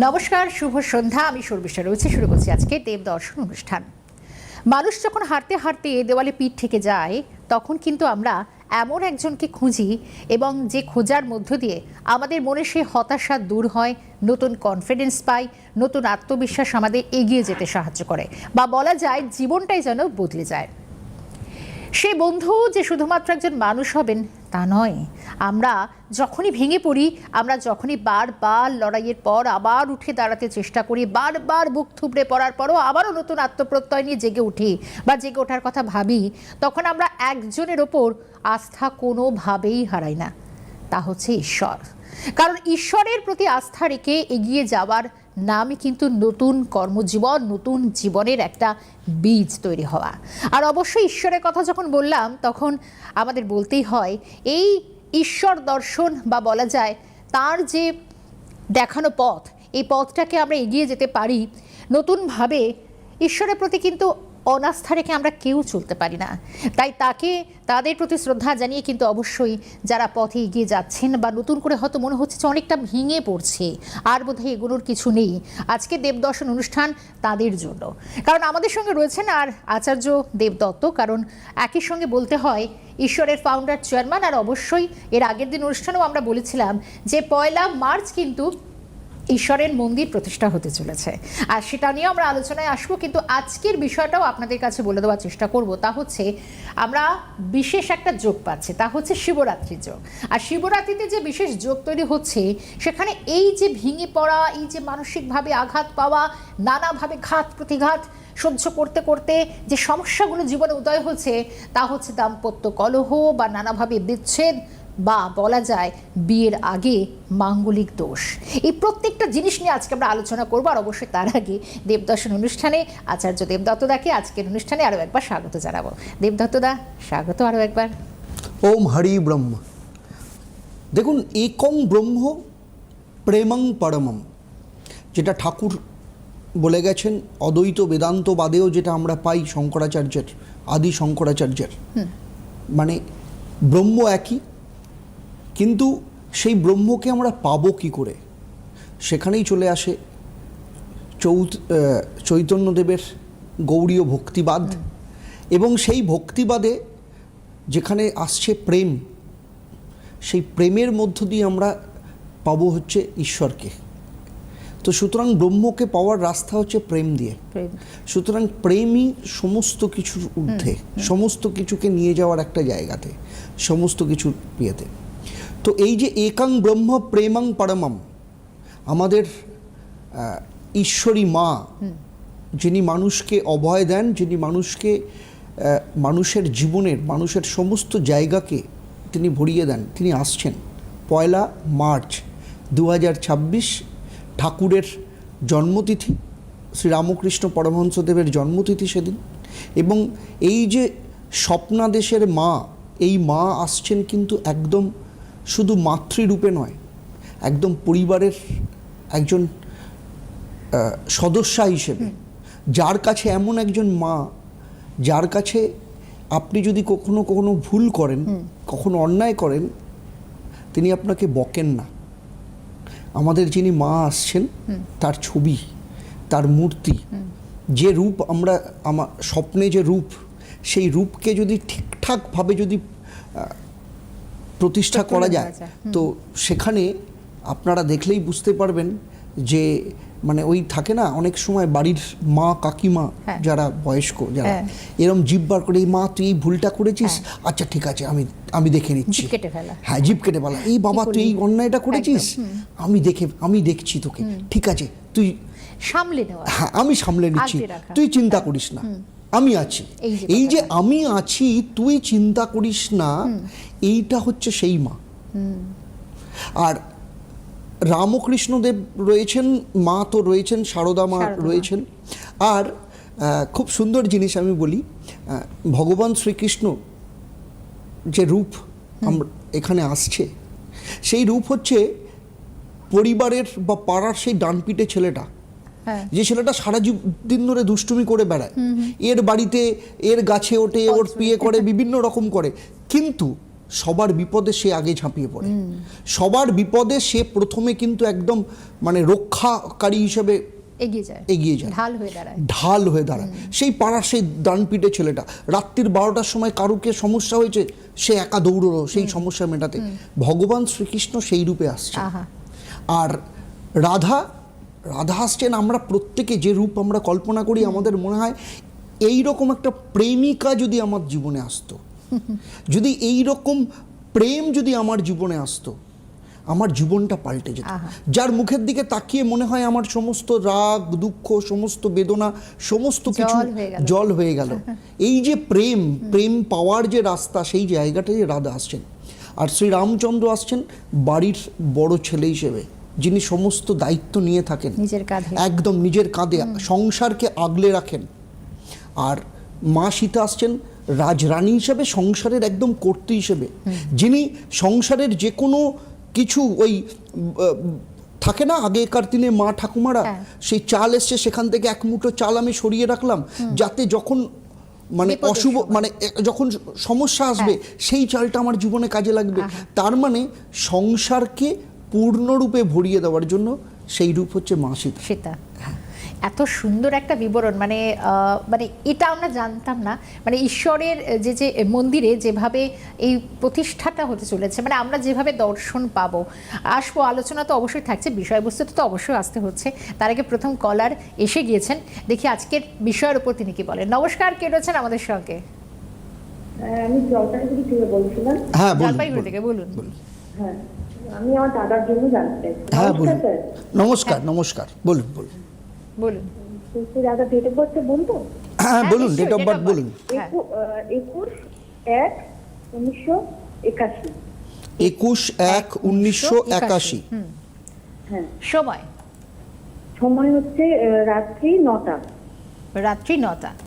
নমস্কার, শুভ সন্ধ্যা। আমি শর্মিষ্ঠা রয়েছে, শুরু করছি আজকে দেব দর্শন অনুষ্ঠান। মানুষ যখন হাঁটতে হাঁটতে দেওয়ালে পিঠ থেকে যায়, তখন কিন্তু আমরা এমন একজনকে খুঁজি এবং যে খোঁজার মধ্য দিয়ে আমাদের মনে সেই হতাশা দূর হয়, নতুন কনফিডেন্স পাই, নতুন আত্মবিশ্বাস আমাদের এগিয়ে যেতে সাহায্য করে, বা বলা যায় জীবনটাই যেন বদলে যায়। সেই বন্ধু যে শুধুমাত্র একজন মানুষ হবেন তা নয়। আমরা যখনই ভেঙে পড়ি, আমরা যখনই বারবার লড়াইয়ের পর আবার উঠে দাঁড়াতে চেষ্টা করি, বারবার বুক থুবড়ে পড়ার পরও আবারও নতুন আত্মপ্রত্যয় নিয়ে জেগে উঠি বা জেগে ওঠার কথা ভাবি, তখন আমরা একজনের ওপর আস্থা কোনোভাবেই হারাই না, তা হচ্ছে ঈশ্বর। কারণ ঈশ্বরের প্রতি আস্থা রেখে এগিয়ে যাওয়ার নামই কিন্তু নতুন কর্মজীবন, নতুন জীবনের একটা বীজ তৈরি হওয়া। আর অবশ্যই ঈশ্বরের কথা যখন বললাম, তখন আমাদের বলতেই হয় এই ঈশ্বর দর্শন, বা বলা যায় তার যে দেখানো পথ, এই পথটাকে আমরা এগিয়ে যেতে পারি নতুনভাবে। ঈশ্বরের প্রতি কিন্তু অনাস্থা রেখে আমরা কেউ চলতে পারি না। তাই তাদের প্রতি শ্রদ্ধা জানিয়ে কিন্তু অবশ্যই যারা পথে এগিয়ে যাচ্ছেন বা নতুন করে হয়তো মনে হচ্ছে যে অনেকটা ভেঙে পড়ছে, আর বোধহয় এগুলোর কিছু নেই, আজকে দেবদর্শন অনুষ্ঠান তাদের জন্য। কারণ আমাদের সঙ্গে রয়েছেন আর আচার্য দেবদত্ত, কারণ একই সঙ্গে বলতে হয় ঈশ্বরের ফাউন্ডার, চেয়ারম্যান। আর অবশ্যই এর আগের দিন অনুষ্ঠানেও আমরা বলেছিলাম যে 1 মার্চ কিন্তু ঈশ্বরের মন্দির প্রতিষ্ঠা হতে চলেছে, আর সেটা নিয়ে আমরা আলোচনায় আসবো। কিন্তু আজকের বিষয়টাও আপনাদের কাছে বলে দেওয়ার চেষ্টা করব, তা হচ্ছে আমরা বিশেষ একটা যোগ পাচ্ছি, তা হচ্ছে শিবরাত্রির যোগ। আর শিবরাত্রিতে যে বিশেষ যোগ তৈরি হচ্ছে, সেখানে এই যে ভেঙে পড়া, এই যে মানসিকভাবে আঘাত পাওয়া, নানাভাবে ঘাত প্রতিঘাত সহ্য করতে করতে যে সমস্যাগুলো জীবনে উদয় হচ্ছে, তা হচ্ছে দাম্পত্য কলহ বা নানাভাবে বিচ্ছেদ, বা বলা যায় বিয়ের আগে মাঙ্গলিক দোষ। এই প্রত্যেকটা জিনিস নিয়ে আজকে আমরা আলোচনা করবো। আর অবশ্যই তার আগে দেবদর্শন অনুষ্ঠানে আচার্য দেবদত্তদাকে আজকের অনুষ্ঠানে আরও একবার স্বাগত জানাবো। দেবদত্তদা, স্বাগত আরও একবার। ওম হরি ব্রহ্ম। দেখুন, একং ব্রহ্ম প্রেমং পরমম, যেটা ঠাকুর বলে গেছেন, অদ্বৈত বেদান্তবাদেও যেটা আমরা পাই শঙ্করাচার্যের, আদি শঙ্করাচার্যের, মানে ব্রহ্ম একই, কিন্তু সেই ব্রহ্মকে আমরা পাবো কী করে? সেখানেই চলে আসে চৈতন্যদেবের গৌড়ীয় ভক্তিবাদ, এবং সেই ভক্তিবাদে যেখানে আসছে প্রেম, সেই প্রেমের মধ্য দিয়ে আমরা পাবো হচ্ছে ঈশ্বরকে। তো সুতরাং ব্রহ্মকে পাওয়ার রাস্তা হচ্ছে প্রেম দিয়ে। সুতরাং প্রেমই সমস্ত কিছুর ঊর্ধ্বে, সমস্ত কিছুকে নিয়ে যাওয়ার একটা জায়গাতে, সমস্ত কিছুর ইয়েতে। তো এই যে একং ব্রহ্ম প্রেমং পরমম, আমাদের ঈশ্বরী মা, যিনি মানুষকে অভয় দেন, যিনি মানুষকে মানুষের জীবনের, মানুষের সমস্ত জায়গাকে তিনি ভরিয়ে দেন, তিনি আসছেন 1 মার্চ 2026, ঠাকুরের জন্মতিথি, শ্রীরামকৃষ্ণ পরমহংসদেবের জন্মতিথি সেদিন। এবং এই যে স্বপ্নাদেশের মা, এই মা আসছেন কিন্তু একদম শুধু মাতৃরূপে নয়, একদম পরিবারের একজন সদস্যা হিসেবে, যার কাছে এমন একজন মা, যার কাছে আপনি যদি কখনো কখনো ভুল করেন, কখনো অন্যায় করেন, তিনি আপনাকে বকেন না। আমাদের যিনি মা আসছেন, তার ছবি, তার মূর্তি, যে রূপ আমরা, আমার স্বপ্নে যে রূপ, সেই রূপকে যদি ঠিকঠাকভাবে যদি প্রতিষ্ঠা করা যায়, তো সেখানে আপনারা দেখলেই বুঝতে পারবেন যে মানে ওই থাকে না অনেক সময় বাড়ির মা কাকিমা যারা বয়স্ক, যারা এরম জিভ বার করে, এই মা তুই এই ভুলটা করেছিস, আচ্ছা ঠিক আছে আমি দেখে নিচ্ছি, হ্যাঁ জিভ কেটে ফেলা, এই বাবা তুই এই অন্যায়টা করেছিস, আমি দেখছি তোকে, ঠিক আছে তুই সামলে নেওয়া, হ্যাঁ আমি সামলে নিচ্ছি, তুই চিন্তা করিস না, আমি আছি। এই যে আমি আছি, তুই চিন্তা করিস না, এইটা হচ্ছে সেই মা। আর রামকৃষ্ণদেব রয়েছেন, মা তো রয়েছেন, সারদা মা রয়েছেন। আর খুব সুন্দর জিনিস আমি বলি, ভগবান শ্রীকৃষ্ণ যে রূপ এখানে আসছে, সেই রূপ হচ্ছে পরিবারের বা পাড়ার সেই ডানপিটে ছেলেটা, যে ছেলেটা সারা দিন ধরে দুষ্টুমি করে বেড়ায়, এর বাড়িতে এর গাছে ওঠে, ওর বিয়ে করে, বিভিন্ন রকম করে, কিন্তু সবার বিপদে সে আগে ঝাঁপিয়ে পড়ে, সবার বিপদে সে প্রথমে কিন্তু একদম মানে রক্ষাকারী হিসেবে এগিয়ে যায়, ঢাল হয়ে দাঁড়ায়। সেই পাড়ার সেই ডানপিটে ছেলেটা রাত্রির 12টার সময় কারুকে সমস্যা হয়েছে, সে একা দৌড়লো সেই সমস্যা মেটাতে। ভগবান শ্রীকৃষ্ণ সেই রূপে আসছে। আর রাধা আসছেন, আমরা প্রত্যেকে যে রূপ আমরা কল্পনা করি, আমাদের মনে হয় এই রকম একটা প্রেমিকা যদি আমার জীবনে আসতো, যদি এই রকম প্রেম যদি আমার জীবনে আসতো, আমার জীবনটা পাল্টে যেত। যার মুখের দিকে তাকিয়ে মনে হয় আমার সমস্ত রাগ দুঃখ সমস্ত বেদনা সমস্ত কিছু জল হয়ে গেল। এই যে প্রেম পাওয়ার যে রাস্তা, সেই জায়গাটাই রাধা আসছেন। আর শ্রী রামচন্দ্র আসছেন বাড়ির বড় ছেলে হিসেবে, যিনি সমস্ত দায়িত্ব নিয়ে থাকেন একদম নিজের কাঁধে, সংসারকে আগলে রাখেন। আর মা সীতা আসছেন রাজরানী হিসেবে, সংসারের একদম কর্ত্রী হিসেবে, যিনি সংসারের যে কোনো কিছু ওই থাকে না আগেকার দিনে মা ঠাকুমারা, সেই চাল এসছে সেখান থেকে এক মুঠো চাল আমি সরিয়ে রাখলাম, যাতে যখন মানে অশুভ মানে যখন সমস্যা আসবে সেই চালটা আমার জীবনে কাজে লাগবে। তার মানে সংসারকে পূর্ণরূপে ভরিয়ে দেওয়ার জন্য সেই রূপ হচ্ছে মা সীতা। এত সুন্দর একটা বিবরণ, মানে এটা আমরা জানতাম না, মানে ঈশ্বরের যে মন্দিরে যেভাবে এই প্রতিষ্ঠাটা হতে চলেছে, মানে আমরা যেভাবে দর্শন পাবো। আসবো, আলোচনা তো অবশ্যই থাকছে, বিষয়বস্তু তো অবশ্যই আসতে হচ্ছে। তার আগে প্রথম কলার এসে গিয়েছেন, দেখি আজকের বিষয়ের উপর তিনি কি বলেন। নমস্কার, কে রয়েছেন আমাদের সঙ্গে? আমি জলপাইগুড়ি থেকে বলছিলাম। হ্যাঁ, জলপাইগুড়ি থেকে বলুন। হ্যাঁ, আমি আমার দাদার জন্য জানতে চাই। হ্যাঁ বলুন। নমস্কার, বলুন। দাদা ডেট অফ বার্থ বলবো? হ্যাঁ বলুন, ডেট অফ বার্থ বলুন। 21/1/1981। 21/1/1981। হ্যাঁ। সময় হচ্ছে রাত্রি 9টা।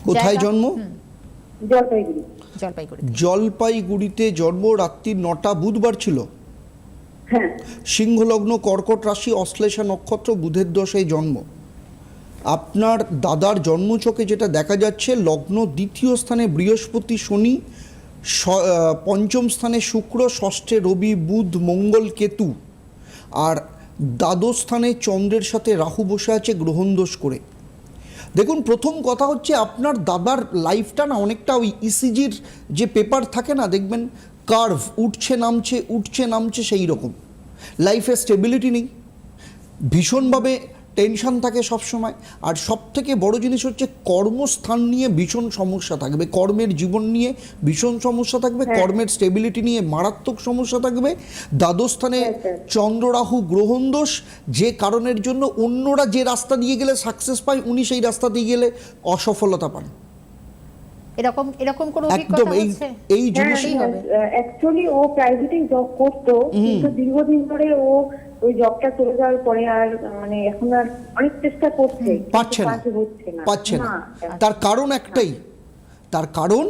কোথায় জন্ম? জলপাইগুড়িতে জন্ম, রাত্রি 9টা, বুধবার ছিল। হ্যাঁ। সিংহ লগ্ন, কর্কট রাশি, অশ্লেষা নক্ষত্র, বুধের দশায় জন্ম। আপনার দাদার জন্মছকে যেটা দেখা যাচ্ছে, লগ্ন দ্বিতীয় স্থানে বৃহস্পতি শনি, পঞ্চম স্থানে শুক্র, ষষ্ঠে রবি বুধ মঙ্গল কেতু, আর দ্বাদশ স্থানে চন্দ্রের সাথে রাহু বসে আছে গ্রহণ দোষ করে। দেখুন, প্রথম কথা হচ্ছে আপনার দাদার লাইফটা না অনেকটা ওই ইসিজির যে পেপার থাকে না, দেখবেন কার্ভ উঠছে নামছে সেই রকম। লাইফে স্টেবিলিটি নেই, ভীষণভাবে টেনশন থাকে সবসময়। আর সবথেকে বড় জিনিস হচ্ছে কর্মস্থান নিয়ে ভীষণ সমস্যা থাকবে, কর্মের জীবন নিয়ে ভীষণ সমস্যা থাকবে, কর্মের স্টেবিলিটি নিয়ে মারাত্মক সমস্যা থাকবে। দ্বাদস্থানে চন্দ্র রাহু গ্রহণ দোষ, যে কারণের জন্য অন্যরা যে রাস্তা দিয়ে গেলে সাকসেস পায়, উনি সেই রাস্তা দিয়ে গেলে অসফলতা পান। এরকম কোনো অভিজ্ঞতা হচ্ছে? এই জিনিসই হবে। অ্যাকচুয়ালি ও প্রাইভেটে জব করতো, কিন্তু দীর্ঘদিন ধরে ও ওই জবটা চলে যাওয়ার পরে আর মানে এখন আর অনেক চেষ্টা করছে, পাচ্ছে না। তার কারণ একটাই, তার কারণ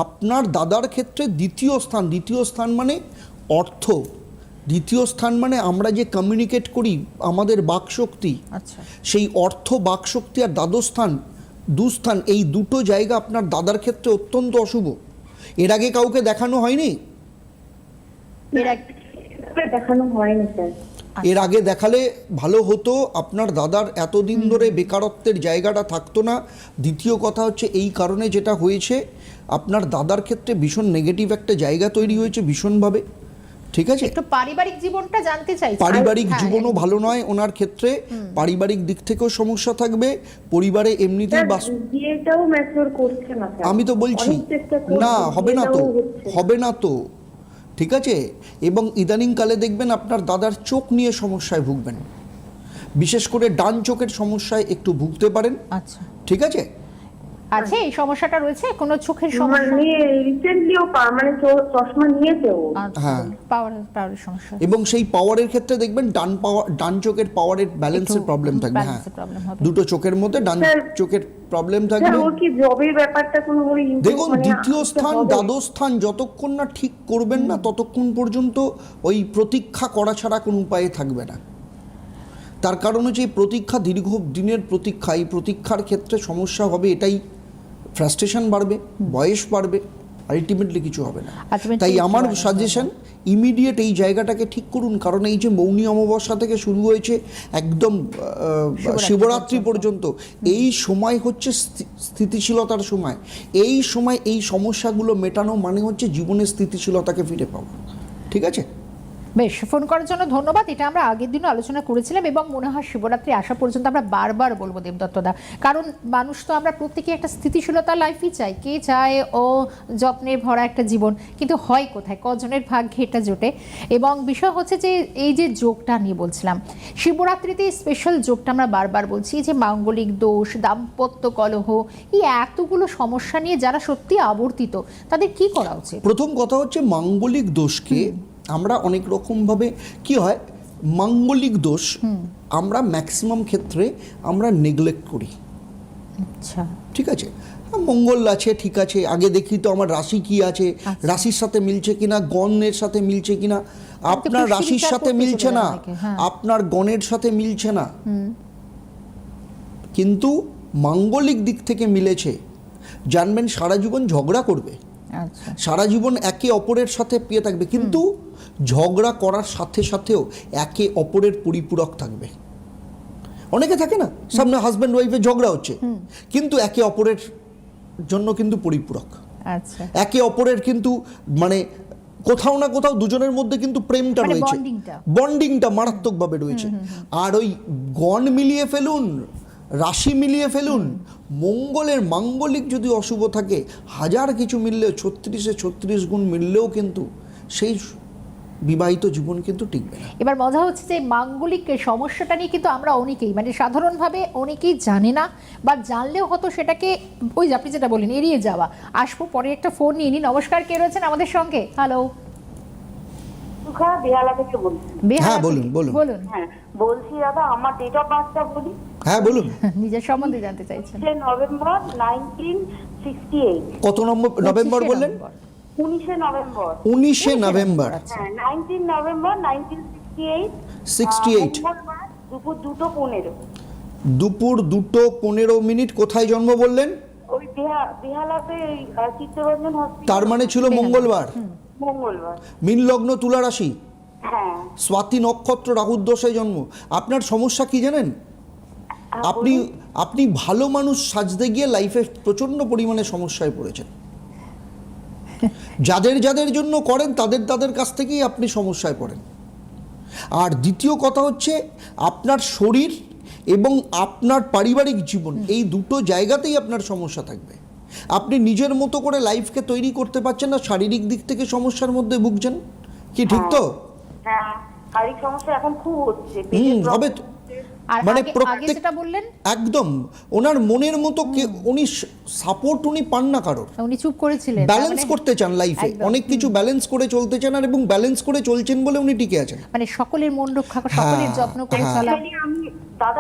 আপনার দাদার ক্ষেত্রে দ্বিতীয় স্থান মানে অর্থ, দ্বিতীয় স্থান মানে আমরা যে কমিউনিকেট করি আমাদের বাকশক্তি, সেই অর্থ বাকশক্তি আর দ্বাদশ স্থান দুস্থান, এই দুটো জায়গা আপনার দাদার ক্ষেত্রে অত্যন্ত অশুভ। এর আগে কাউকে দেখানো হয়নি? দেখানো হয়নি স্যার। এর আগে দেখালে ভালো হতো, আপনার দাদার এতদিন ধরে বেকারত্বের জায়গাটা থাকতো না। দ্বিতীয় কথা হচ্ছে এই কারণে যেটা হয়েছে, আপনার দাদার ক্ষেত্রে ভীষণ নেগেটিভ একটা জায়গা তৈরি হয়েছে ভীষণভাবে। ঠিক আছে, একটু পারিবারিক জীবনটা জানতে চাই। পারিবারিক জীবনও ভালো নয় ওনার ক্ষেত্রে, পারিবারিক দিক থেকেও সমস্যা থাকবে। পরিবারে এমনিতেই আমি তো বলছি না, হবে না তো ঠিক আছে। এবং ইদানিংকালে দেখবেন আপনার দাদার চোখ নিয়ে সমস্যায় ভুগবেন, বিশেষ করে ডান চোখের সমস্যায় একটু ভুগতে পারেন। আচ্ছা, ঠিক আছে। আছে এই সমস্যাটা রয়েছে, কোনো চোখের সমস্যা? রিসেন্টলিও মানে চশমা নিয়েছে ও। হ্যাঁ, পাওয়ারের সমস্যা। এবং সেই পাওয়ারের ক্ষেত্রে দেখবেন ডান চোখের পাওয়ারের ব্যালেন্সের প্রবলেম থাকবে। হ্যাঁ, দুটো চোখের মধ্যে ডান চোখের প্রবলেম থাকবে। ওর কি জবের ব্যাপারটা কোনো দেখুন, দ্বিতীয় স্থান দ্বাদশ স্থান যতক্ষণ না ঠিক করবেন না, ততক্ষণ পর্যন্ত ওই প্রতীক্ষা করা ছাড়া কোনো উপায়ে থাকবে না। তার কারণ হচ্ছে এই প্রতীক্ষা, দীর্ঘ দিনের প্রতীক্ষা, এই প্রতীক্ষার ক্ষেত্রে সমস্যা হবে। এটাই ফ্রাস্ট্রেশন বাড়বে, বয়স বাড়বে, আলটিমেটলি কিছু হবে না। Ultimately তাই কিছু আমার হবে না। সাজেশন ইমিডিয়েট এই জায়গাটাকে ঠিক করুন, কারণ এই যে মৌনী অমাবস্যা থেকে শুরু হয়েছে একদম শিবরাত্রি পর্যন্ত এই সময় হচ্ছে স্থিতিশীলতার সময়। এই সময় এই সমস্যাগুলো মেটানো মানে হচ্ছে জীবনের স্থিতিশীলতাকে ফিরে পাওয়া। ঠিক আছে? বেশ, ফোন করার জন্য ধন্যবাদ। এটা আমরা আগের দিনও আলোচনা করেছিলাম এবং মনে হয় শিবরাত্রি আসা পর্যন্ত আমরা বারবার বলবো দেবদত্তদা, কারণ মানুষ তো আমরা প্রত্যেকে একটা স্থিতিশীলতা লাইফই চাই। কে চায় ও যত্নে ভরা একটা জীবন, কিন্তু হয় কোথায়, কজনের ভাগ্যে এটা জোটে। এবং বিষয় হচ্ছে যে এই যে যোগটা নিয়ে বলছিলাম, শিবরাত্রিতে স্পেশাল যোগটা আমরা বারবার বলছি, যে মাঙ্গলিক দোষ, দাম্পত্য কলহ, এই এতগুলো সমস্যা নিয়ে যারা সত্যি আবর্তিত তাদের কি করা উচিত? প্রথম কথা হচ্ছে মাঙ্গলিক দোষকে আমরা অনেক রকমভাবে কি হয়, মাঙ্গলিক দোষ আমরা ম্যাক্সিমাম ক্ষেত্রে আমরা নেগলেক্ট করি। আচ্ছা, ঠিক আছে, মঙ্গল আছে, ঠিক আছে, আগে দেখি তো আমার রাশি কি আছে, রাশির সাথে মিলছে কিনা, গণের সাথে মিলছে কিনা। আপনার পুষ্টি রাশির বিচার সাথে করতে মিলছে চলে না, যায় অনেকে, হ্যাঁ। আপনার গণের সাথে মিলছে না, কিন্তু মাঙ্গলিক দিক থেকে মিলেছে, জানবেন সারা জীবন ঝগড়া করবে, আচ্ছা, সারা জীবন একে অপরের সাথে পেয়ে থাকবে, কিন্তু ঝগড়া করার সাথে সাথেও একে অপরের পরিপূরক থাকবে। অনেকে থাকে না, সামনে হাজব্যান্ড ওয়াইফের ঝগড়া হচ্ছে, কিন্তু একে অপরের জন্য কিন্তু পরিপূরক, আচ্ছা, একে অপরের কিন্তু মানে কোথাও না কোথাও দুজনের মধ্যে কিন্তু প্রেমটা মানে রয়েছে, বন্ডিংটা মারাত্মকভাবে রয়েছে। আর ওই গণ মিলিয়ে ফেলুন, রাশি মিলিয়ে ফেলুন, মঙ্গলের মাঙ্গলিক যদি অশুভ থাকে, হাজার কিছু মিললেও 36 গুণ মিললেও কিন্তু সেই বিবাহিত জীবন কিন্তু টিকবে না। এবার মজা হচ্ছে যে মাঙ্গলিক সমস্যাটা নিয়ে কিন্তু আমরা অনেকেই, মানে সাধারণভাবে অনেকেই জানে না, বা জানলেও হয়তো সেটাকে ওই যে আপনি যেটা বলেন এড়িয়ে যাওয়া। আসবো পরে একটা ফোন নিয়ে নি। নমস্কার, কে রয়েছেন আমাদের সঙ্গে? হ্যালো, সুখা বেহালা থেকে বলছি। হ্যাঁ, বলুন, বলুন। বলুন। হ্যাঁ, বলছি দাদা আমার ডেট অফ বার্থটা বলি। হ্যাঁ, বলুন। নিজের সম্বন্ধে জানতে চাইছেন? নভেম্বর 1968। কত নভেম্বর বললেন? 19 নভেম্বর। 19 নভেম্বর, হ্যাঁ, 19 নভেম্বর 1968। 68 মঙ্গলবার দুপুর 2:15। দুপুর 2:15। কোথায় জন্ম বললেন? ওই বেহালাতে চিত্তরঞ্জন হসপিটাল। তার মানে ছিল মঙ্গলবার, মঙ্গলবার। মীন লগ্ন, তুলা রাশি, হ্যাঁ, স্বাতি নক্ষত্র, রাহুর দশে জন্ম। আপনার সমস্যা কি জানেন? আপনি ভালো মানুষ সাজতে গিয়ে লাইফে প্রচন্ড পরিমাণে সমস্যায় পড়েছেন। যাদের যাদের জন্য করেন তাদের কাছ থেকেই আপনি সমস্যায় পড়েন। আর দ্বিতীয় কথা হচ্ছে আপনার শরীর এবং আপনার পারিবারিক জীবন, এই দুটো জায়গাতেই আপনার সমস্যা থাকবে। আপনি নিজের মতো করে লাইফকে তৈরি করতে পারছেন না, শারীরিক দিক থেকে সমস্যার মধ্যে ভুগছেন, কি ঠিক তো? হ্যাঁ, শারীরিক সমস্যা এখন খুব হচ্ছে। হবে তো। আর মানে আগে যেটা বললেন, একদম ওনার মনের মতো উনি সাপোর্ট উনি পান না কারোর। উনি চুপ করেছিলেন, ব্যালেন্স করতে চান লাইফে, একদম। অনেক কিছু ব্যালেন্স করে চলতে চান, আর এবং ব্যালেন্স করে চলছেন বলে উনি টিকে আছেন। মানে সকলের মন রক্ষা করা, সকলের যত্ন করে হ্যাঁ। চলা।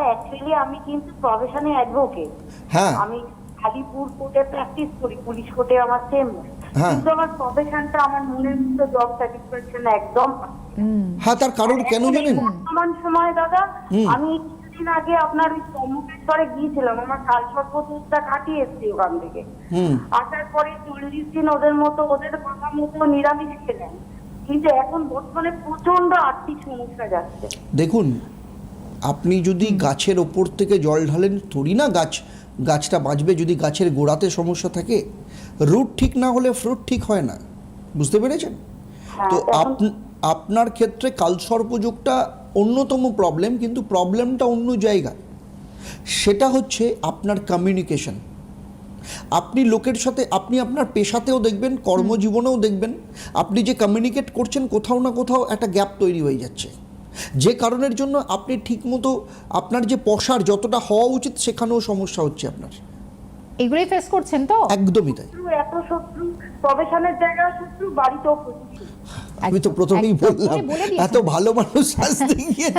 অ্যাকচুয়ালি আমি কিন্তু প্রফেশনে অ্যাডভোকেট। হ্যাঁ, আমি আলিপুর কোর্টে প্র্যাকটিস করি, পুলিশ কোর্টে আমার চেম্বার। হ্যাঁ। কিন্তু আমার প্রফেশনটা আমার মনের মতো জব স্যাটিসফ্যাকশন একদম। হ্যাঁ, তার কারণ কেন জানেন? বর্তমান সময় দাদা, আমি কিছুদিন আগে আপনার ওই সম্মুখেশ্বরে গিয়েছিলাম, আমার কালসর্পদোষটা কাটিয়ে এসেছি ওখান থেকে। আসার পরে 40 দিন ওদের কথা মতো নিরামিষ খেলেন, কিন্তু এখন বর্তমানে প্রচন্ড আর্থিক সমস্যা যাচ্ছে। দেখুন, আপনি যদি গাছের ওপর থেকে জল ঢালেন থরি না গাছটা বাঁচবে। যদি গাছের গোড়াতে সমস্যা থাকে, রুট ঠিক না হলে ফ্রুট ঠিক হয় না, বুঝতে পেরেছেন? তো আপনার ক্ষেত্রে কালসর্পযোগটা অন্যতম প্রবলেম, কিন্তু প্রবলেমটা অন্য জায়গায়। সেটা হচ্ছে আপনার কমিউনিকেশন। আপনি লোকের সাথে, আপনি আপনার পেশাতেও দেখবেন, কর্মজীবনেও দেখবেন, আপনি যে কমিউনিকেট করছেন কোথাও না কোথাও একটা গ্যাপ তৈরি হয়ে যাচ্ছে, যে কারণের জন্য আপনি ঠিকমতো আপনার যে পসার যতটা হওয়া উচিত সেখানেও সমস্যা হচ্ছে আপনার। এগুলোই ফেস করছেন তো? একদমই তাই। এত শত্রু, প্রফেশনের জায়গায় শত্রু, বাড়িতেও শত্রু। আমি তো প্রথমেই বললাম, এত ভালো মানুষ আসতে গিয়ে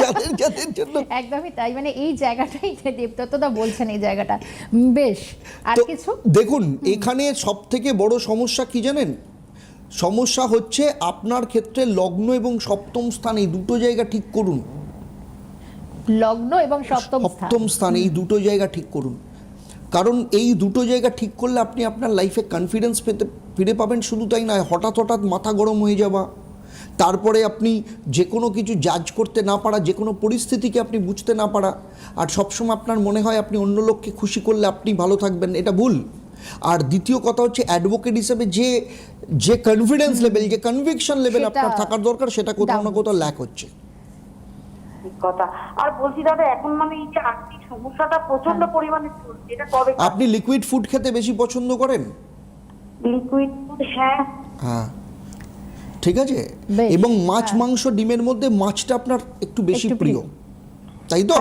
যাদের জন্য একদমই তাই। মানে এই জায়গাটাই দেবদত্তদা বলছেন, এই জায়গাটা বেশ। আর কিছু দেখুন, এখানে সব থেকে বড় সমস্যা কি জানেন? সমস্যা হচ্ছে আপনার ক্ষেত্রে লগ্ন এবং সপ্তম স্থান, এই দুটো জায়গা ঠিক করুন। লগ্ন এবং সপ্তম স্থান, এই দুটো জায়গা ঠিক করুন। কারণ এই দুটো জায়গা ঠিক করলে আপনি আপনার লাইফে কনফিডেন্স ফিরে পাবেন। শুধু তাই নয়, হঠাৎ হঠাৎ মাথা গরম হয়ে যাওয়া, তারপরে আপনি যে কোনো কিছু জাজ করতে না পারা, যে কোনো পরিস্থিতিকে আপনি বুঝতে না পারা, আর সবসময় আপনার মনে হয় আপনি অন্য লোককে খুশি করলে আপনি ভালো থাকবেন, এটা ভুল। আর দ্বিতীয় কথা হচ্ছে অ্যাডভোকেট হিসেবে যে কনফিডেন্স লেভেল, যে কনভিকশন লেভেল সেটা আপনার থাকার দরকার, সেটা কোথাও না কোথাও ল্যাক হচ্ছে। ঠিক কথা। আর বলছি দাদা, এখন মানে এই যে আর্থিক সমস্যাটা প্রচন্ড পরিমাণে চলছে, এটা কবে? আপনি লিকুইড ফুড খেতে বেশি পছন্দ করেন? লিকুইড ফুড, হ্যাঁ। হ্যাঁ, ঠিক আছে। বেশ, এবং মাছ, মাংস, ডিমের মধ্যে মাছটা আপনার একটু বেশি একটু প্রিয়। প্রিয়, তাই তো?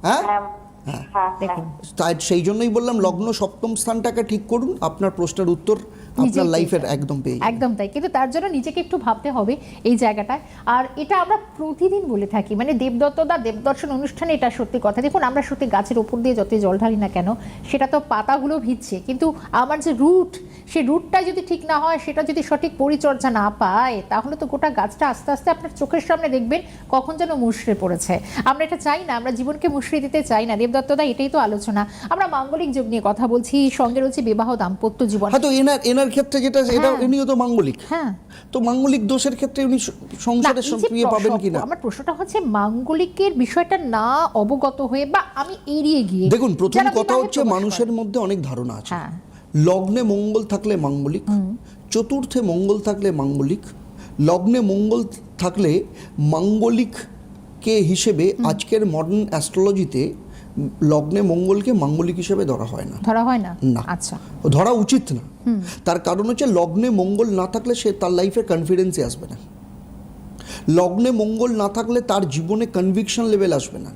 হ্যাঁ হ্যাঁ, হ্যাঁ হ্যাঁ। দেখুন, তাই সেই জন্যই বললাম লগ্ন সপ্তম স্থানটাকে ঠিক করুন, আপনার প্রশ্নের উত্তর আপনার নিজেই লাইফের পেয়ে যাবেন। একদম পেয়ে যাবেন। একদম তাই, কিন্তু তার জন্য নিজেকে একটু ভাবতে হবে এই জায়গাটায়। আর এটা আমরা প্রতিদিন বলে থাকি, মানে দেবদত্তদা দেবদর্শন অনুষ্ঠানে এটা সত্যি কথা। দেখুন, আমরা সত্যি গাছের ওপর দিয়ে যতই জল ঢালি না কেন, সেটা তো পাতাগুলো ভিজছে, কিন্তু আমার যে রুট, সেই রুটটা যদি ঠিক না হয়, সেটা যদি সঠিক পরিচর্যা না পায়, তাহলে তো গোটা গাছটা আস্তে আস্তে আপনার চোখের সামনে দেখবেন কখন যেন মুষড়ে পড়েছে। আমরা এটা চাই না, আমরা জীবনকে মুষড়ে দিতে চাই না দেবদত্তদা, এটাই তো আলোচনা। আমরা মাঙ্গলিক যোগ নিয়ে কথা বলছি, সঙ্গে রয়েছে বিবাহ দাম্পত্য জীবন। হয়তো এনার ক্ষেত্রে যেটা, এটা ইনিও তো মাঙ্গলিক। হ্যাঁ, তো মাঙ্গলিক দোষের ক্ষেত্রে উনি সংসারে না, এই যে সক্রিয় পাবেন কিনা? আমার প্রশ্নটা হচ্ছে মাঙ্গলিকের বিষয়টা না অবগত হয়ে বা আমি এড়িয়ে গিয়ে। দেখুন, প্রথম যারা কথা বিবাহে হচ্ছে প্রবেশ মানুষের করে। মধ্যে অনেক ধারণা আছে। হ্যাঁ। লগ্নে মঙ্গল থাকলে মাঙ্গলিক, চতুর্থে মঙ্গল থাকলে মাঙ্গলিক, লগ্নে মঙ্গল থাকলে মাঙ্গলিককে হিসেবে আজকের মডার্ন অ্যাস্ট্রোলজিতে লগ্নে মঙ্গলকে মাঙ্গলিক হিসেবে ধরা হয় না। ধরা হয় না? না। আচ্ছা। ধরা উচিত না। তার কারণ হচ্ছে লগ্নে মঙ্গল না থাকলে সে তার লাইফে কনফিডেন্সই আসবে না। লগ্নে মঙ্গল না থাকলে তার জীবনে কনভিকশন লেভেল আসবে না।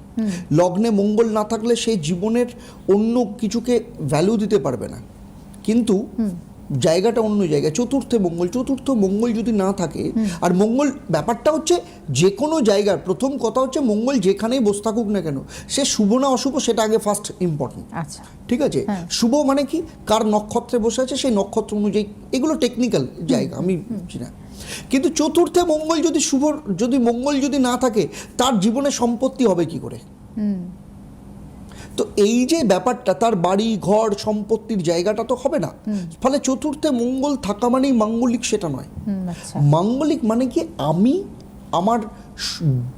লগ্নে মঙ্গল না থাকলে সে জীবনের অন্য কিছুকে ভ্যালু দিতে পারবে না। কিন্তু জায়গাটা অন্য জায়গায়। চতুর্থ মঙ্গল যদি না থাকে, আর মঙ্গল ব্যাপারটা হচ্ছে যে কোনো জায়গার প্রথম কথা হচ্ছে মঙ্গল যেখানেই বসে থাকুক না কেন, সে শুভ না অশুভ সেটা আগে ফার্স্ট ইম্পর্টেন্ট। আচ্ছা, ঠিক আছে। শুভ মানে কি, কার নক্ষত্রে বসে আছে সেই নক্ষত্র অনুযায়ী, এগুলো টেকনিক্যাল জায়গা, আমি বুঝি না। কিন্তু চতুর্থে মঙ্গল যদি মঙ্গল যদি না থাকে, তার জীবনে সম্পত্তি হবে কি করে? তো এই যে ব্যাপারটা, তার বাড়ি ঘর সম্পত্তির জায়গাটা তো হবে না। ফলে চতুর্থে মঙ্গল থাকা মানেই মাঙ্গলিক সেটা নয়। আচ্ছা। মাঙ্গলিক মানে কি, আমি আমার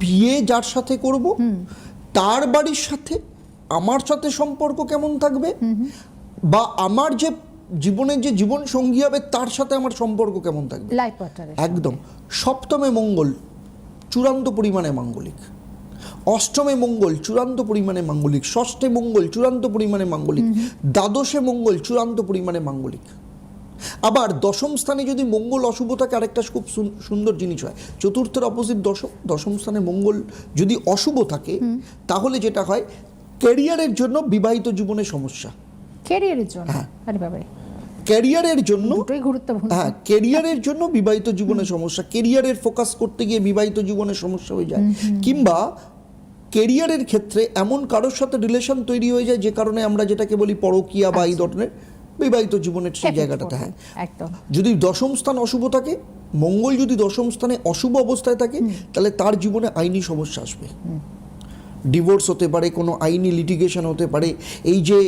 বিয়ে যার সাথে করব, তার বাড়ির সাথে আমার সাথে সম্পর্ক কেমন থাকবে, বা আমার যে জীবনের যে জীবন সঙ্গী হবে তার সাথে আমার সম্পর্ক কেমন থাকবে, লাইফ পার্টনার। একদম। সপ্তমে মঙ্গল চূড়ান্ত পরিমাণে মাঙ্গলিক, অষ্টমে মঙ্গল চূড়ান্ত পরিমাণে মাঙ্গলিক, ষষ্ঠে মঙ্গল চূড়ান্ত পরিমাণে মাঙ্গলিক, দ্বাদশে মঙ্গল চূড়ান্ত পরিমাণে মাঙ্গলিক। আবার দশম স্থানে যদি মঙ্গল অশুভ থাকে, আরেকটা খুব সুন্দর জিনিস হয়, চতুর্থের অপোজিট দশম স্থানে মঙ্গল যদি অশুভ থাকে, তাহলে যেটা হয়, ক্যারিয়ারের জন্য বিবাহিত জীবনে সমস্যা। ক্যারিয়ারের জন্য? আরে বাবারে, ক্যারিয়ারের জন্য, দুটোই গুরুত্বপূর্ণ। হ্যাঁ, ক্যারিয়ারের জন্য বিবাহিত জীবনে সমস্যা, ক্যারিয়ারের ফোকাস করতে গিয়ে বিবাহিত জীবনে সমস্যা হয়ে যায়, কিংবা ক্যারিয়ারের ক্ষেত্রে এমন কারোর সাথে রিলেশন তৈরি হয়ে যায় যে কারণে আমরা যেটাকে বলি পরকীয়া বা এই ধরনের বিবাহিত জীবনের সেই জায়গাটাতে। হ্যাঁ, একদম। যদি দশম স্থান অশুভ থাকে, মঙ্গল যদি দশম স্থানে অশুভ অবস্থায় থাকে, তাহলে তার জীবনে আইনি সমস্যা আসবে। ডিভোর্স হতে পারে, কোনো আইনি লিটিগেশন হতে পারে। এই যে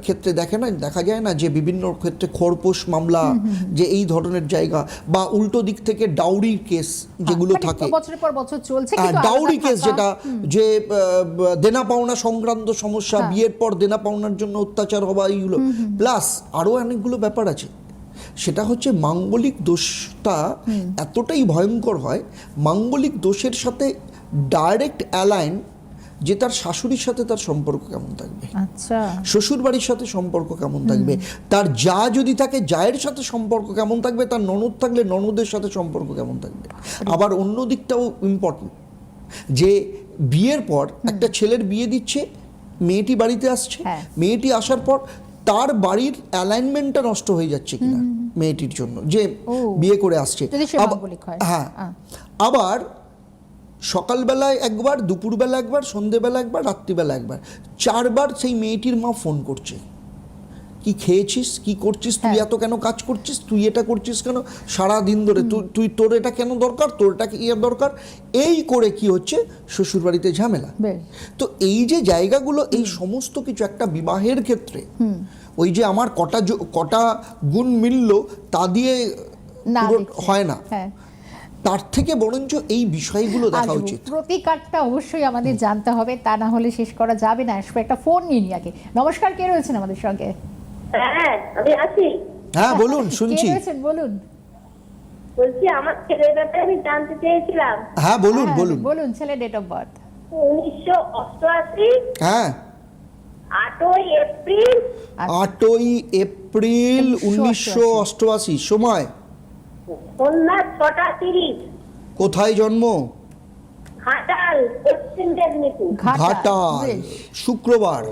ক্ষেত্রে দেখা যায় না যে বিভিন্ন ক্ষেত্রে খোরপোশ মামলা, যে এই ধরনের জায়গা, বা উল্টো দিক থেকে ডাউরির কেস যেগুলো থাকে, বছরের পর বছর চলছে, কিন্তু ডাউরি কেস যেটা, যে দেনা পাওনা সংক্রান্ত সমস্যা, বিয়ের পর দেনা পাওনার জন্য অত্যাচার হওয়া, এইগুলো প্লাস আরও অনেকগুলো ব্যাপার আছে। সেটা হচ্ছে মাঙ্গলিক দোষটা এতটাই ভয়ঙ্কর হয়, মাঙ্গলিক দোষের সাথে ডাইরেক্ট অ্যালাইন, যে তার শাশুড়ির সাথে তার সম্পর্ক কেমন থাকবে, আচ্ছা, শ্বশুর বাড়ির সাথে সম্পর্ক কেমন থাকবে, তার যা যদি থাকে জায়ের সাথে সম্পর্ক কেমন থাকবে, তার ননদ থাকলে ননদের সাথে সম্পর্ক কেমন থাকবে। আবার অন্য দিকটাও ইম্পর্টেন্ট, যে বিয়ের পর একটা ছেলের বিয়ে দিচ্ছে, মেয়েটি বাড়িতে আসছে, মেয়েটি আসার পর তার বাড়ির অ্যালাইনমেন্টটা নষ্ট হয়ে যাচ্ছে কিনা মেয়েটির জন্য, যে বিয়ে করে আসছে। হ্যাঁ, আবার সকালবেলায় একবার, দুপুরবেলা একবার, সন্ধেবেলা একবার, রাত্রিবেলা একবার, 4 বার সেই মেয়েটির মা ফোন করছে, কি খেয়েছিস, কি করছিস, তুই এত কেন কাজ করছিস, তুই এটা করছিস কেন সারা দিন ধরে, তুই তোর এটা কেন দরকার, তোর এটা কি দরকার, এই করে কি হচ্ছে, শ্বশুর বাড়িতে ঝামেলা। তো এই যে জায়গাগুলো, এই সমস্ত কিছু একটা বিবাহের ক্ষেত্রে ওই যে আমার কটা গুণ মিলল তা দিয়ে না পুরো দেখে। হয় না, হ্যাঁ, তার থেকে বরঞ্চ এই বিষয়গুলো দেখা আসবো। উচিত। প্রতিকারটা অবশ্যই আমাদের জানতে হবে, তা না হলে শেষ করা যাবে না। আসবো একটা ফোন নিয়ে নিই আগে। নমস্কার, কে রয়েছেন আমাদের সঙ্গে? হ্যাঁ আমি আছি। হ্যাঁ বলুন, কে শুনছি। রয়েছেন বলুন। বলছি আমার ছেলের ব্যাপারে আমি জানতে চেয়েছিলাম। হ্যাঁ বলুন হ্যাঁ, বলুন। বলুন ছেলে ডেট অফ বার্থ। 1988 হ্যাঁ 8ই এপ্রিল 8ই এপ্রিল 1988। সময়? সন্ধ্যা 6:30। কোথায় জন্ম? ঘাটাল, পশ্চিম মেদিনীপুর। ঘাটাল। বেশ। শুক্রবার।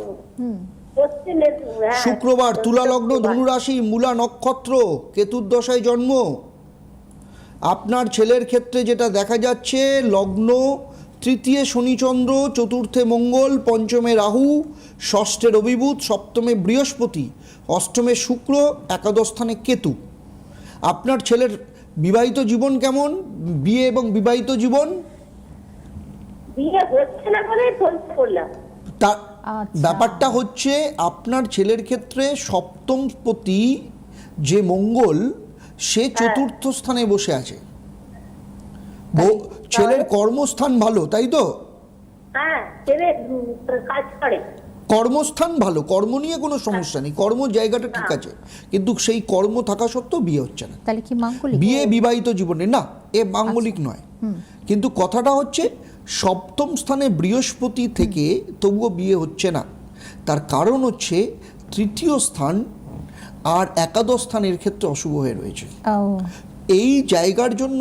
পশ্চিম মেদিনীপুর, হ্যাঁ। শুক্রবার, তুলা লগ্ন, ধনুরাশি, মূলা নক্ষত্র, কেতুর দশায় জন্ম। আপনার ছেলের ক্ষেত্রে যেটা দেখা যাচ্ছে, লগ্ন তৃতীয় শনিচন্দ্র, চতুর্থে মঙ্গল, পঞ্চমে রাহু, ষষ্ঠে রবি বুধ, সপ্তমে বৃহস্পতি, অষ্টমে শুক্র, একাদশ স্থানে কেতু। আপনার ছেলের বিবাহিত জীবন কেমন? বিয়ে এবং বিবাহিত জীবন? বিয়ে হচ্ছে না বলে ফোন করলাম। তার আচ্ছা। ব্যাপারটা হচ্ছে আপনার ছেলের ক্ষেত্রে সপ্তমপতি যে মঙ্গল, সে চতুর্থ স্থানে বসে আছে। ছেলের কর্মস্থান ভালো, তাই তো? হ্যাঁ, ছেলে কাজ করে। কর্মস্থান ভালো, কর্ম নিয়ে কোনো সমস্যা নেই, কর্ম জায়গাটা ঠিক আছে, কিন্তু সেই কর্ম থাকা সত্ত্বেও বিয়ে হচ্ছে না। তাহলে কি মাঙ্গলিক? বিয়ে বিবাহিত জীবনে না, এ মাঙ্গলিক নয়। কিন্তু কথাটা হচ্ছে সপ্তম স্থানে বৃহস্পতি থেকে তবুও বিয়ে হচ্ছে না। তার কারণ হচ্ছে তৃতীয় স্থান আর একাদশ স্থানের ক্ষেত্রে অশুভ হয়ে রয়েছে। ও, এই জায়গার জন্য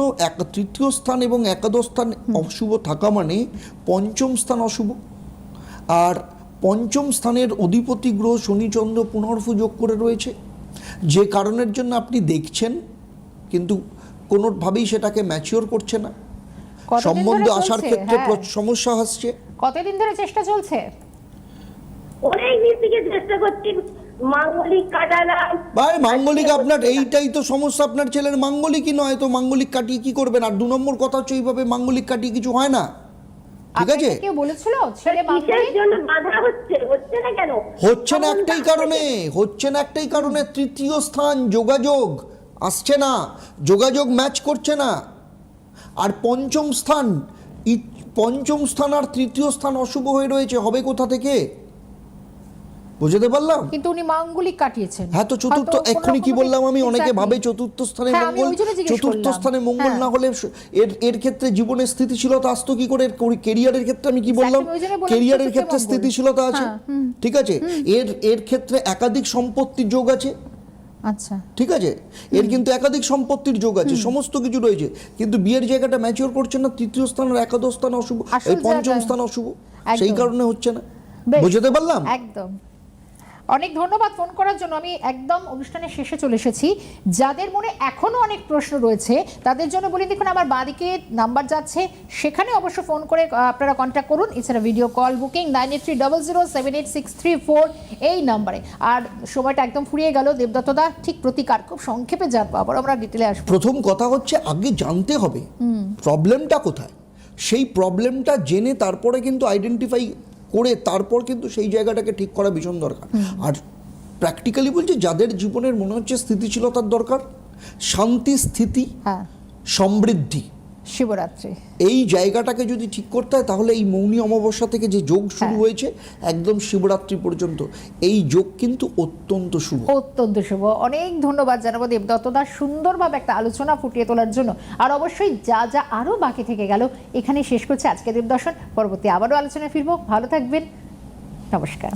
তৃতীয় স্থান এবং একাদশ স্থান অশুভ থাকা মানে পঞ্চম স্থান অশুভ। আর পঞ্চম স্থানের অধিপতি গ্রহ শনিচন্দ্র পুনর্ভু যোগ করে রয়েছে, যে কারণের জন্য আপনি দেখছেন কিন্তু কোনোভাবেই সেটাকে ম্যাচিওর করছে না। কতদিন সম্বন্ধ ধরে আসার চলছে? ক্ষেত্রে হ্যাঁ। সমস্যা আসছে। কতদিন ধরে চেষ্টা চলছে? অনেক দিন থেকে চেষ্টা করছি, মাঙ্গলিক কাটালাম। ভাই মাঙ্গলিক আপনার এইটাই তো সমস্যা, আপনার ছেলের মাঙ্গলিকই নয় তো মাঙ্গলিক কাটিয়ে কি করবেন? আর 2 নম্বর কথা হচ্ছে এইভাবে মাঙ্গলিক কাটিয়ে কিছু হয় না, ঠিক আছে? আপনাকে কেউ বলেছিল ছেলে কিসের মাঙ্গলিক? জন্য বাধা হচ্ছে? হচ্ছে না কেন? হচ্ছে না একটাই কারণে, তৃতীয় স্থান যোগাযোগ আসছে না, যোগাযোগ ম্যাচ করছে না। আর পঞ্চম স্থান আর তৃতীয় স্থান অশুভ হয়ে রয়েছে, হবে কোথা থেকে? বুঝতে পারলাম? কিন্তু উনি মাঙ্গলিক কাটিয়েছেন। হ্যাঁ, তো চতুর্থ, হয়তো এক্ষুনি কি কোনোরকমে- বললাম আমি, অনেকে Exactly. ভাবে চতুর্থ স্থানে হ্যাঁ, আমি মঙ্গল, ওই জন্য জিজ্ঞেস চতুর্থ করলাম। স্থানে মঙ্গল হ্যাঁ। না হলে এর ক্ষেত্রে জীবনের স্থিতিশীলতা আসতো কি করে? কেরিয়ারের ক্ষেত্রে আমি কি বললাম, Exactly, ওই জন্য বললাম কেরিয়ারের চতুর্থে ক্ষেত্রে মঙ্গল। স্থিতিশীলতা আছে, হ্যাঁ, ঠিক আছে? এর ক্ষেত্রে একাধিক সম্পত্তির যোগ আছে, আচ্ছা, ঠিক আছে? এর কিন্তু একাধিক সম্পত্তির যোগ আছে, সমস্ত কিছু রয়েছে, কিন্তু বিয়ের জায়গাটা ম্যাচিওর করছে না। তৃতীয় স্থান আর একাদশ স্থান অশুভ, আসল এই পঞ্চম জায়গায়। স্থান অশুভ, একদম। সেই কারণে হচ্ছে না। বেশ। বুঝতে পারলাম? একদম। অনেক ধন্যবাদ ফোন করার জন্য। আমি একদম অনুষ্ঠানের শেষে চলে এসেছি। যাদের মনে এখনো অনেক প্রশ্ন রয়েছে তাদের জন্য বলি, দেখুন আমার বাঁদিকে নাম্বার যাচ্ছে, সেখানে অবশ্য ফোন করে আপনারা কন্ট্যাক্ট করুন। এছাড়া ভিডিও কল বুকিং 9830078634 এই নাম্বারে। আর সময়টা একদম ফুরিয়ে গেল। দেবদত্তদা, ঠিক প্রতিকার খুব সংক্ষেপে জানবো, আবার আমরা ডিটেলে আসবো। প্রথম কথা হচ্ছে আগে জানতে হবে প্রবলেমটা কোথায়, সেই প্রবলেমটা জেনে তারপরে কিন্তু আইডেন্টিফাই করে তারপর কিন্তু সেই জায়গাটাকে ঠিক করা ভীষণ দরকার। আর প্র্যাকটিক্যালি বলছি, যাদের জীবনের মনে হচ্ছে স্থিতিশীলতার দরকার, শান্তি, স্থিতি, হ্যাঁ, সমৃদ্ধি, শিবরাত্রি, এই জায়গাটাকে যদি ঠিক করতে হয় তাহলে এই মৌনী অমাবস্যা থেকে যে যোগ শুরু হয়েছে একদম শিবরাত্রি পর্যন্ত, এই যোগ কিন্তু অত্যন্ত শুভ, অত্যন্ত শুভ। অনেক ধন্যবাদ জানাবো দেবদত্তদা সুন্দরভাবে একটা আলোচনা ফুটিয়ে তোলার জন্য। আর অবশ্যই যা যা আরও বাকি থেকে গেল এখানে শেষ করছে আজকে দেবদর্শন। পরবর্তী আবারও আলোচনায় ফিরবো। ভালো থাকবেন, নমস্কার।